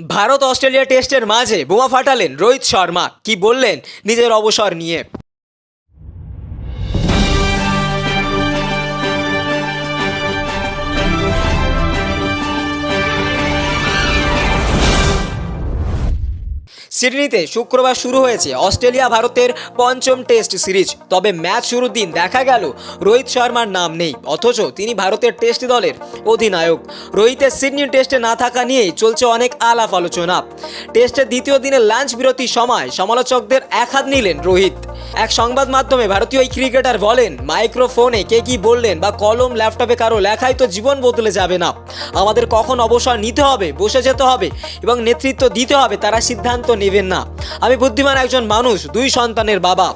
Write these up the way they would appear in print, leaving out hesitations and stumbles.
Bharat Australia টেস্টের মাঝে বোমা ফাটালেন রোহিত শর্মা। কি বললেন নিজের অবসর নিয়ে? সিডনিতে শুক্রবার শুরু হয়েছে অস্ট্রেলিয়া ভারতের পঞ্চম টেস্ট সিরিজ। তবে ম্যাচ শুরুর দিন দেখা গেল রোহিত শর্মার নাম নেই, অথচ তিনি ভারতের টেস্ট দলের অধিনায়ক। রোহিতের সিডনি টেস্টে না থাকা নিয়েই চলছে অনেক আলাপ আলোচনা। টেস্টের দ্বিতীয় দিনের লাঞ্চ বিরতির সময় সমালোচকদের একহাত নিলেন রোহিত। এক সংবাদ মাধ্যমে ভারতীয় এই ক্রিকেটার বলেন, মাইক্রোফোনে কে কি বললেন বা কলম ল্যাপটপে কারো লেখায় তো জীবন বদলে যাবে না। আমাদের কখন অবসর নিতে হবে, বসে যেতে হবে এবং নেতৃত্ব দিতে হবে তারা সিদ্ধান্ত নেবেন না। আমি বুদ্ধিমান একজন মানুষ, 2 সন্তানের বাবা।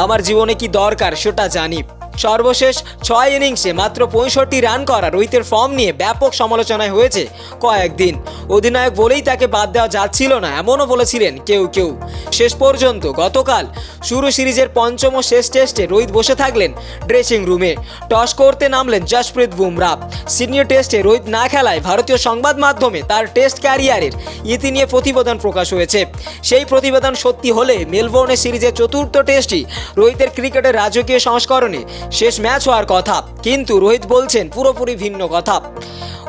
আমার জীবনে কি দরকার সেটা জানি। সর্বশেষ 6 ইনিংসে মাত্র 65 রান করা রোহিতের ফর্ম নিয়ে ব্যাপক সমালোচনায় হয়েছে কয়েকদিন। অধিনায়ক বলেই তাকে বাদ দেওয়া যাচ্ছিল না, এমনও বলেছিলেন কেউ। শেষ পর্যন্ত গতকাল শুরু সিরিজের পঞ্চম ও শেষ টেস্টে রোহিত বসে থাকলেন ড্রেসিং রুমে। টস করতে নামলেন জসপ্রীত বুমরা। সিডনি টেস্টে রোহিত না খেলায় ভারতীয় সংবাদ মাধ্যমে তার টেস্ট ক্যারিয়ারের ইতি নিয়ে প্রতিবেদন প্রকাশ হয়েছে। সেই প্রতিবেদন সত্যি হলে মেলবোর্নে সিরিজের চতুর্থ টেস্টই রোহিতের ক্রিকেটের রাজকীয় সংস্করণে শেষ ম্যাচ হওয়ার কথা, কিন্তু রোহিত বলছেন পুরোপুরি ভিন্ন কথা।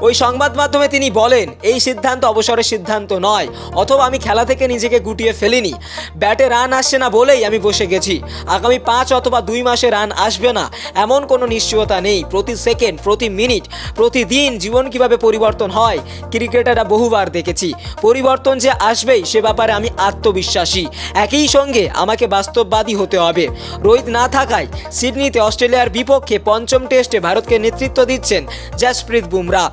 ওই সংবাদ মাধ্যমে তিনি বলেন, এই সিদ্ধান্ত অবসরের সিদ্ধান্ত নয়, অথবা আমি খেলা থেকে নিজেকে গুটিয়ে ফেলিনি। ব্যাটে রান আসছে না বলেই আমি বসে গেছি। আগামী 5 অথবা 2 মাসে রান আসবে না এমন কোনো নিশ্চয়তা নেই। প্রতি সেকেন্ড, প্রতি মিনিট, প্রতিদিন জীবন কিভাবে পরিবর্তন হয় ক্রিকেটাররা বহুবার দেখেছি। পরিবর্তন যে আসবেই সে ব্যাপারে আমি আত্মবিশ্বাসী। একই সঙ্গে আমাকে বাস্তববাদী হতে হবে। রোহিত না থাকায় সিডনিতে অস্ট্রেলিয়ার বিপক্ষে পঞ্চম টেস্টে ভারতকে নেতৃত্ব দিচ্ছেন জসপ্রীত বুমরা।